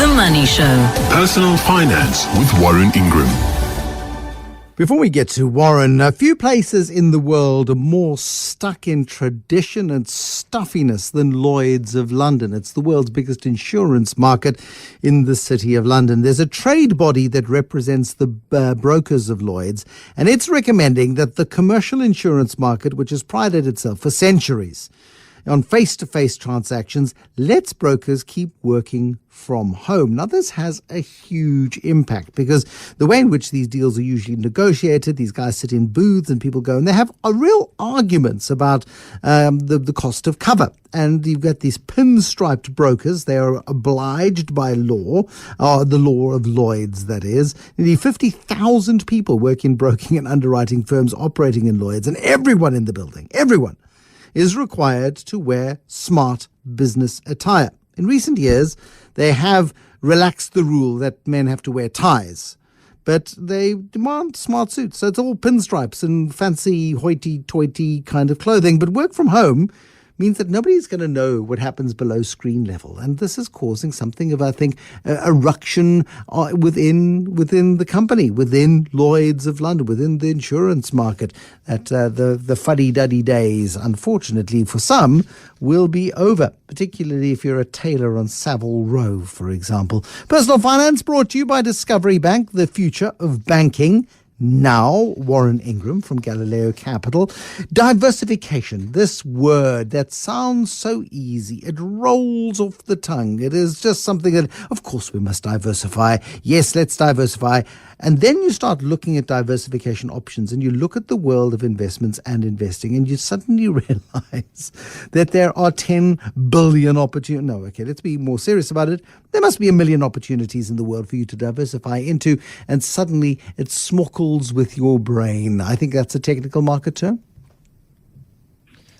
The Money Show. Personal Finance with Warren Ingram. Before we get to Warren, a few places in the world are more stuck in tradition and stuffiness than Lloyd's of London. It's the world's biggest insurance market in the City of London. There's a trade body that represents the brokers of Lloyd's, and it's recommending that the commercial insurance market, which has prided itself for centuries on face-to-face transactions, lets brokers keep working from home. Now, this has a huge impact because the way in which these deals are usually negotiated, these guys sit in booths and people go and they have real arguments about the cost of cover. And you've got these pinstriped brokers. They are obliged by law, the law of Lloyd's, that is. Nearly 50,000 people work in broking and underwriting firms operating in Lloyd's, and everyone in the building, everyone, is required to wear smart business attire. In recent years, they have relaxed the rule that men have to wear ties, but they demand smart suits. So it's all pinstripes and fancy hoity-toity kind of clothing. But work from home means that nobody's going to know what happens below screen level. And this is causing something of, I think, a ruction within the company, within Lloyd's of London, within the insurance market, that the fuddy-duddy days, unfortunately for some, will be over, particularly if you're a tailor on Savile Row, for example. Personal Finance brought to you by Discovery Bank, the future of banking. Now, Warren Ingram from Galileo Capital. Diversification, this word that sounds so easy. It rolls off the tongue. It is just something that, of course, we must diversify. Yes, let's diversify. And then you start looking at diversification options and you look at the world of investments and investing and you suddenly realize that there are 10 billion opportunities. No, okay, let's be more serious about it. There must be 1 million opportunities in the world for you to diversify into, and suddenly it smockles with your brain. I think that's a technical market term.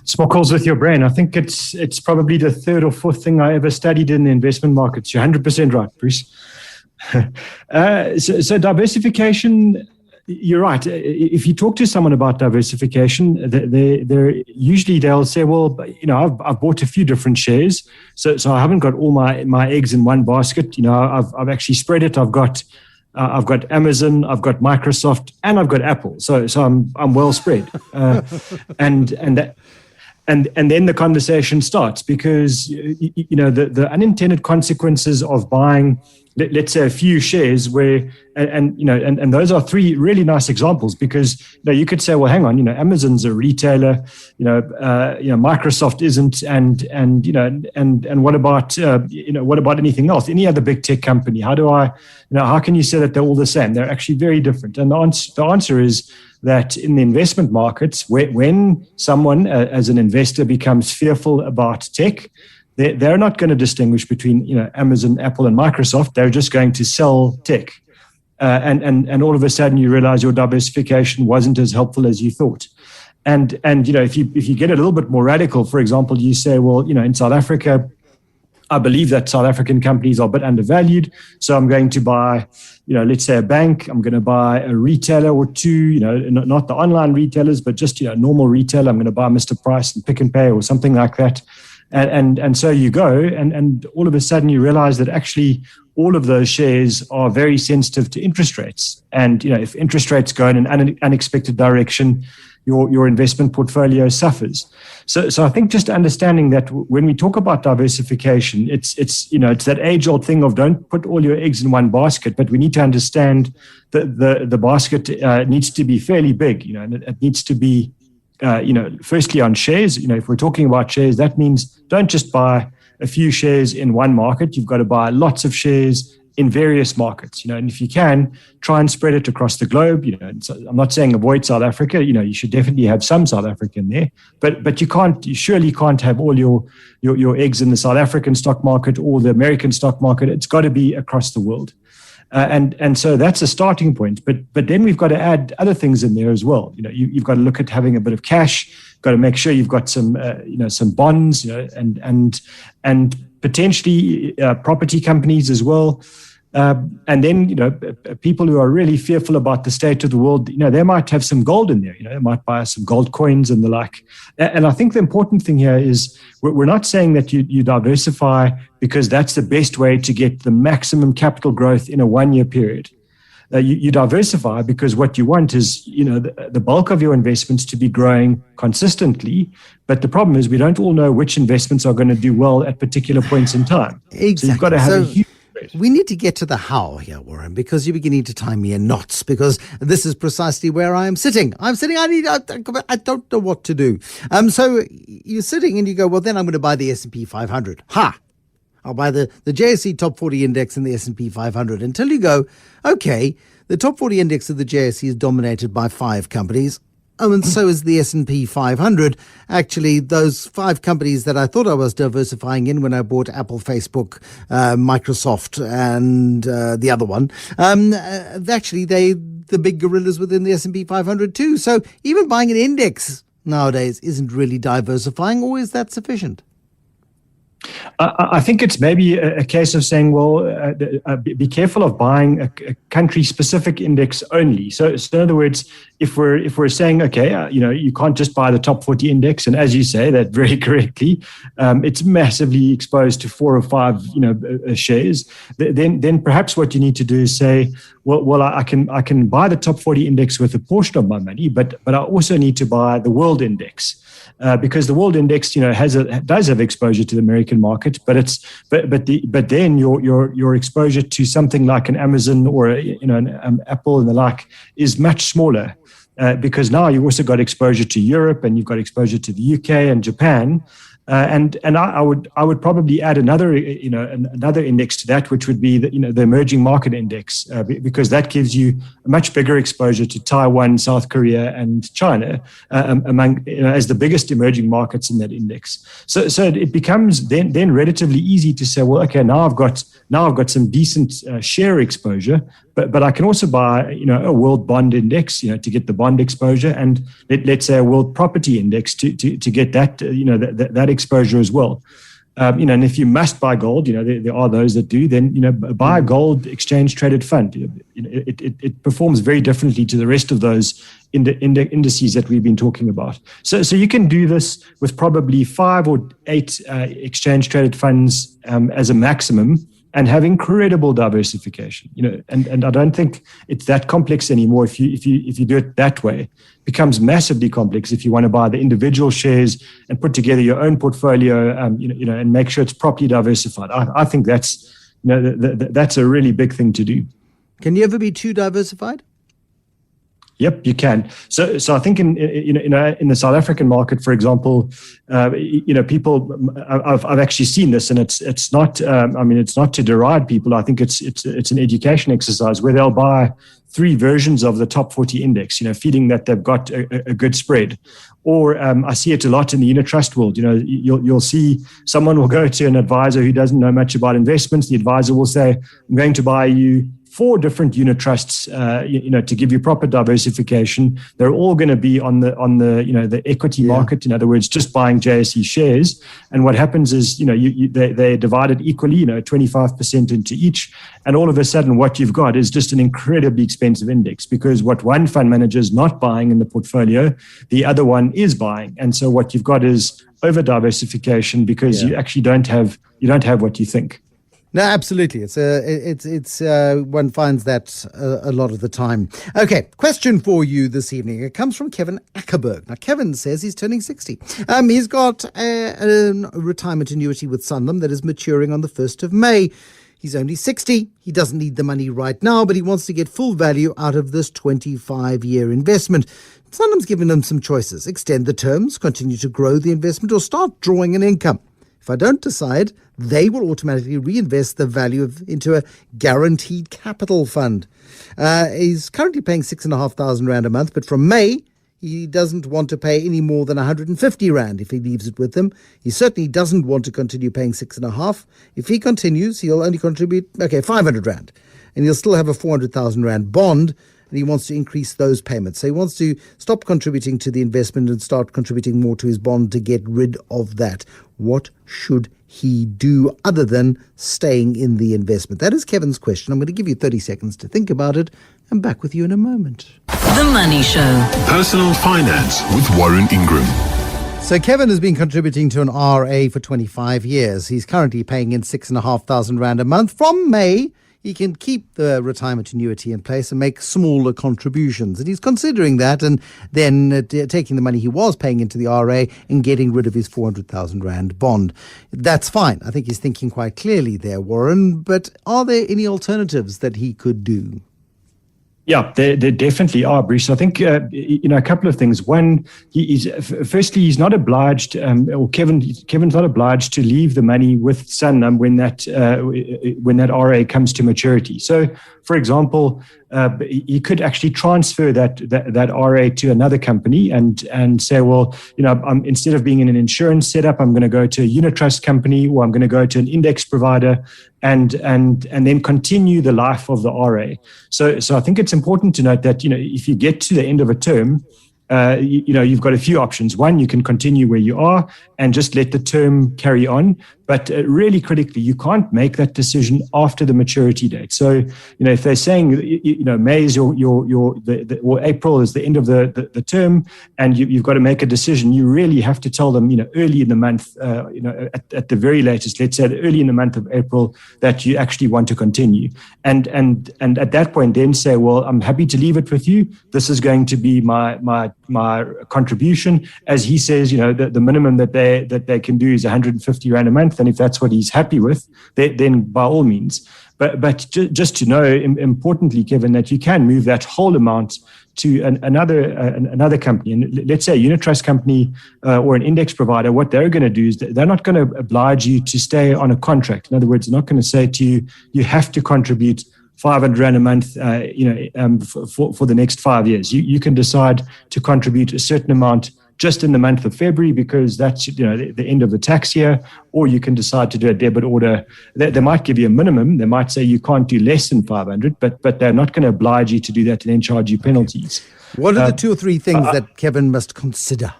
Smockles with your brain. I think it's probably the third or fourth thing I ever studied in the investment markets. You're 100% right, Bruce. So diversification, you're right. If you talk to someone about diversification, they'll say, well, I've bought a few different shares, so I haven't got all my eggs in one basket. I've actually spread it. I've got Amazon, I've got Microsoft, and I've got Apple. So I'm well spread, and then the conversation starts because the unintended consequences of buying, let's say, a few shares and those are three really nice examples because you could say, well, hang on, Amazon's a retailer, Microsoft isn't, and what about anything else? Any other big tech company? How can you say that they're all the same? They're actually very different. And the answer is that in the investment markets, when someone as an investor becomes fearful about tech, they're not going to distinguish between Amazon, Apple, and Microsoft. They're just going to sell tech, and all of a sudden you realize your diversification wasn't as helpful as you thought. And if you get a little bit more radical, for example, you say, well, in South Africa, I believe that South African companies are a bit undervalued, so I'm going to buy, let's say a bank. I'm going to buy a retailer or two, not the online retailers, but just normal retailer. I'm going to buy Mr. Price and Pick n Pay or something like that. And so you go, and all of a sudden you realize that actually all of those shares are very sensitive to interest rates. And if interest rates go in an unexpected direction, your investment portfolio suffers. So I think just understanding that when we talk about diversification, it's that age-old thing of don't put all your eggs in one basket, but we need to understand that the basket needs to be fairly big, and it needs to be firstly on shares. If we're talking about shares, that means don't just buy a few shares in one market. You've got to buy lots of shares in various markets, and if you can, try and spread it across the globe. So I'm not saying avoid South Africa. You should definitely have some South African there, but you surely can't have all your eggs in the South African stock market or the American stock market. It's got to be across the world. And so that's a starting point. But then we've got to add other things in there as well. You've got to look at having a bit of cash. Got to make sure you've got some bonds, and potentially property companies as well. And then, people who are really fearful about the state of the world, they might have some gold in there. They might buy some gold coins and the like. And I think the important thing here is we're not saying that you diversify because that's the best way to get the maximum capital growth in a 1-year period. You diversify because what you want is, the bulk of your investments to be growing consistently. But the problem is we don't all know which investments are going to do well at particular points in time. Exactly. So you've got to have a huge. We need to get to the how here, Warren, because you're beginning to tie me in knots, because this is precisely where I am sitting. I don't know what to do. So you're sitting and you go, well, then I'm going to buy the S&P 500. I'll buy the JSE Top 40 Index and the S&P 500, until you go, okay, the Top 40 Index of the JSE is dominated by 5 companies. Oh, and so is the S&P 500. Actually, those 5 companies that I thought I was diversifying in when I bought Apple, Facebook, Microsoft, and the other one, actually, the big gorillas within the S&P 500 too. So even buying an index nowadays isn't really diversifying, or is that sufficient? I think it's maybe a case of saying, well, be careful of buying a country-specific index only. So in other words, if we're saying, okay, you can't just buy the top 40 index, and as you say that very correctly, it's massively exposed to 4 or 5, shares. Then perhaps what you need to do is say, well, I can buy the top 40 index with a portion of my money, but I also need to buy the world index. Because the world index, does have exposure to the American market, but then your exposure to something like an Amazon or an Apple and the like is much smaller, because now you've also got exposure to Europe, and you've got exposure to the UK and Japan. And I would probably add another index to that, which would be the emerging market index, because that gives you a much bigger exposure to Taiwan, South Korea, and China among as the biggest emerging markets in that index. So it becomes then relatively easy to say, well, okay, now I've got some decent share exposure, but I can also buy a world bond index to get the bond exposure, and let's say a world property index to get that that exposure as well. And if you must buy gold, there are those that do, then buy a gold exchange traded fund. It performs very differently to the rest of those indices that we've been talking about. So you can do this with probably 5 or 8 exchange traded funds as a maximum, and have incredible diversification. And I don't think it's that complex anymore. If you do it that way, it becomes massively complex if you want to buy the individual shares and put together your own portfolio, and make sure it's properly diversified. I think that's that's a really big thing to do. Can you ever be too diversified? Yep, you can. So I think in the South African market, for example, people, I've actually seen this, and it's not. It's not to deride people. I think it's an education exercise where they'll buy 3 versions of the top 40 index, feeling that they've got a good spread. Or I see it a lot in the unit trust world. You'll see someone will go to an advisor who doesn't know much about investments. The advisor will say, "I'm going to buy you 4 different unit trusts, to give you proper diversification. They're all going to be on the equity market. In other words, just buying JSE shares. And what happens is, they're divided equally, 25% into each. And all of a sudden, what you've got is just an incredibly expensive index, because what one fund manager is not buying in the portfolio, the other one is buying. And so what you've got is over diversification, because you actually don't have what you think. No, absolutely. It's one finds that a lot of the time. Okay, question for you this evening. It comes from Kevin Ackerberg. Now, Kevin says he's turning 60. He's got a retirement annuity with Sanlam that is maturing on the 1st of May. He's only 60. He doesn't need the money right now, but he wants to get full value out of this 25-year investment. Sanlam's given him some choices. Extend the terms, continue to grow the investment, or start drawing an income. If I don't decide, they will automatically reinvest the value into a guaranteed capital fund. He's currently paying 6,500 Rand a month, but from May, he doesn't want to pay any more than 150 Rand if he leaves it with them. He certainly doesn't want to continue paying 6.5. If he continues, he'll only contribute, 500 Rand. And he'll still have a 400,000 Rand bond, and he wants to increase those payments. So he wants to stop contributing to the investment and start contributing more to his bond to get rid of that. What should he do other than staying in the investment? That is Kevin's question. I'm going to give you 30 seconds to think about it. I'm back with you in a moment. The Money Show. Personal Finance with Warren Ingram. So Kevin has been contributing to an RA for 25 years. He's currently paying in 6,500 Rand a month. From May, he can keep the retirement annuity in place and make smaller contributions. And he's considering that and then taking the money he was paying into the RA and getting rid of his 400,000 Rand bond. That's fine. I think he's thinking quite clearly there, Warren. But are there any alternatives that he could do? Yeah, there definitely are, Bruce. I think, a couple of things. One, firstly, he's not obliged, Kevin's not obliged to leave the money with Sanlam when that RA comes to maturity. So, for example, he could actually transfer that RA to another company and say, well, instead of being in an insurance setup, I'm going to go to a unit trust company, or I'm going to go to an index provider, and then continue the life of the RA. So I think it's important to note that, if you get to the end of a term, you've got a few options. One, you can continue where you are and just let the term carry on. But really critically, you can't make that decision after the maturity date. So, if they're saying, May is or April is the end of the term, and you've got to make a decision, you really have to tell them, early in the month, at the very latest, let's say early in the month of April, that you actually want to continue. And at that point, then say, well, I'm happy to leave it with you. This is going to be my contribution. As he says, the minimum that they can do is 150 Rand a month. And if that's what he's happy with, then by all means. But just to know, importantly, Kevin, that you can move that whole amount to another company. And let's say a unit trust company or an index provider, what they're going to do is they're not going to oblige you to stay on a contract. In other words, they're not going to say to you, you have to contribute 500 Rand a month, for the next 5 years. You can decide to contribute a certain amount just in the month of February because that's the end of the tax year, or you can decide to do a debit order. They might give you a minimum. They might say you can't do less than 500, but they're not going to oblige you to do that and then charge you penalties. What are the 2 or 3 things that Kevin must consider?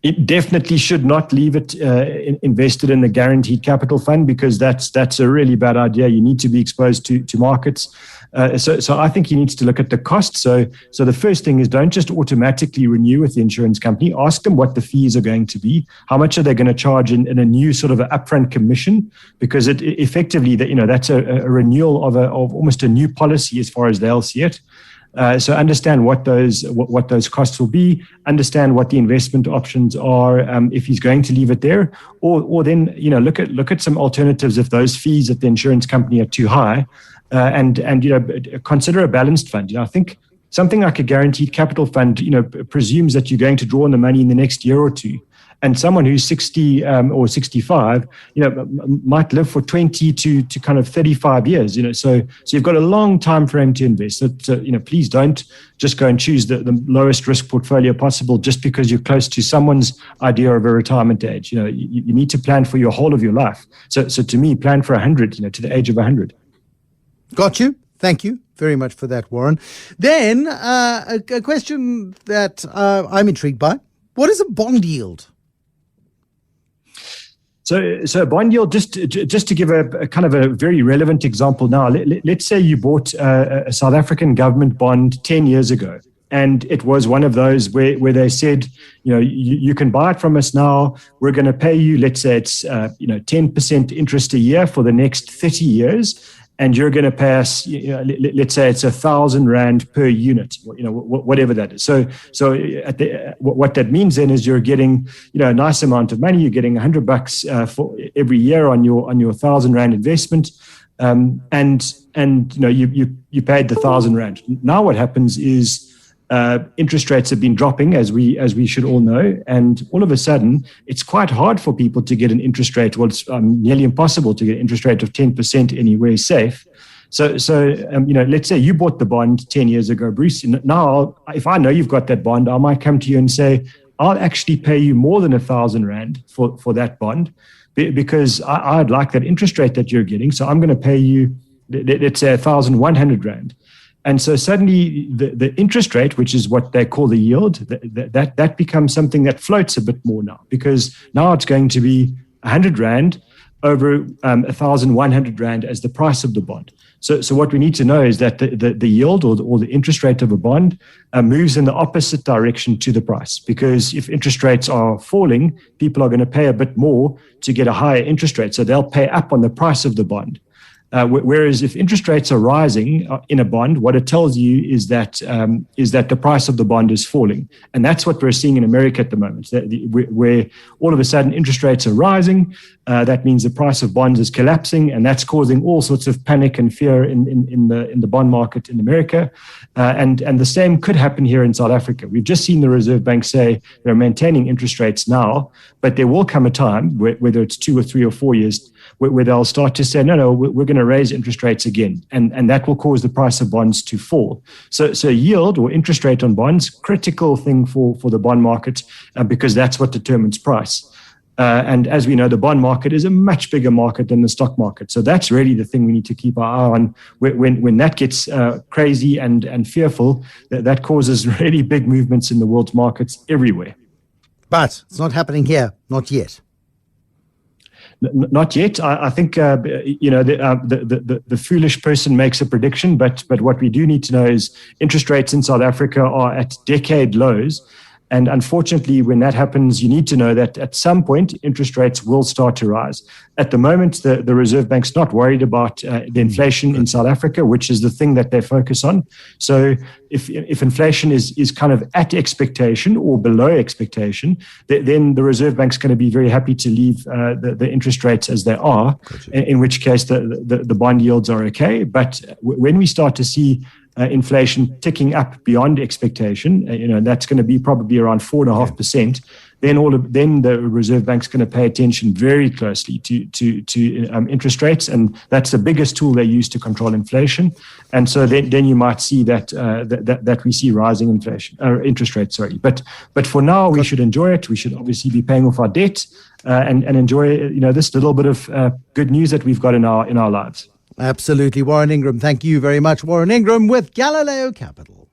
It definitely should not leave it invested in the guaranteed capital fund, because that's a really bad idea. You need to be exposed to markets. So I think he needs to look at the cost. So the first thing is, don't just automatically renew with the insurance company. Ask them what the fees are going to be. How much are they going to charge in a new sort of an upfront commission? Because it effectively, that's a renewal of almost a new policy as far as they'll see it. So understand what those costs will be. Understand what the investment options are if he's going to leave it there, or then look at some alternatives if those fees at the insurance company are too high, and consider a balanced fund. I think something like a guaranteed capital fund presumes that you're going to draw on the money in the next year or two. And someone who's 60 or 65, might live for 20 to kind of 35 years. So you've got a long time frame to invest. So please don't just go and choose the lowest risk portfolio possible just because you're close to someone's idea of a retirement age. You need to plan for your whole of your life. So to me, plan for 100. To the age of 100. Got you. Thank you very much for that, Warren. Then a question that I'm intrigued by: what is a bond yield? So bond yield, just to give a kind of a very relevant example now, let's say you bought a South African government bond 10 years ago, and it was one of those where they said, you can buy it from us now. We're going to pay you, let's say it's 10% interest a year for the next 30 years. And you're going to pay us, let's say it's 1,000 Rand per unit, whatever that is. So what that means then is you're getting, a nice amount of money. You're getting $100 for every year on your 1,000 Rand investment, and you paid the 1,000 Rand. Now what happens is interest rates have been dropping, as we should all know, and all of a sudden it's quite hard for people to get an interest rate. Well, it's nearly impossible to get an interest rate of 10% anywhere safe. So let's say you bought the bond 10 years ago, Bruce. Now, if I know you've got that bond, I might come to you and say, I'll actually pay you more than 1,000 Rand for that bond, because I'd like that interest rate that you're getting. So I'm going to pay you, let's say 1,100 Rand. And so suddenly the interest rate, which is what they call the yield, that becomes something that floats a bit more now, because now it's going to be 100 Rand over 1,100 Rand as the price of the bond. So what we need to know is that the yield or the interest rate of a bond moves in the opposite direction to the price, because if interest rates are falling, people are going to pay a bit more to get a higher interest rate. So they'll pay up on the price of the bond. Whereas if interest rates are rising in a bond, what it tells you is that the price of the bond is falling. And that's what we're seeing in America at the moment, where all of a sudden interest rates are rising. That means the price of bonds is collapsing, and that's causing all sorts of panic and fear in the bond market in America. And the same could happen here in South Africa. We've just seen the Reserve Bank say they're maintaining interest rates now, but there will come a time, whether it's 2 or 3 or 4 years, where they'll start to say, no, we're going to raise interest rates again. And that will cause the price of bonds to fall. So yield or interest rate on bonds, critical thing for the bond market, because that's what determines price. And as we know, the bond market is a much bigger market than the stock market. So that's really the thing we need to keep our eye on. When that gets crazy and fearful, that causes really big movements in the world's markets everywhere. But it's not happening here, not yet. Not yet. I think the foolish person makes a prediction, but what we do need to know is interest rates in South Africa are at decade lows. And unfortunately, when that happens, you need to know that at some point, interest rates will start to rise. At the moment, the Reserve Bank's not worried about the inflation in South Africa, which is the thing that they focus on. So if inflation is kind of at expectation or below expectation, then the Reserve Bank's going to be very happy to leave the interest rates as they are, in which case the bond yields are okay. But when we start to see inflation ticking up beyond expectation, that's going to be probably around 4.5%. Then the Reserve Bank's going to pay attention very closely to interest rates, and that's the biggest tool they use to control inflation. And so then you might see that we see rising inflation or interest rates. Sorry, but for now we should enjoy it. We should obviously be paying off our debt and enjoy this little bit of good news that we've got in our lives. Absolutely. Warren Ingram, thank you very much. Warren Ingram with Galileo Capital.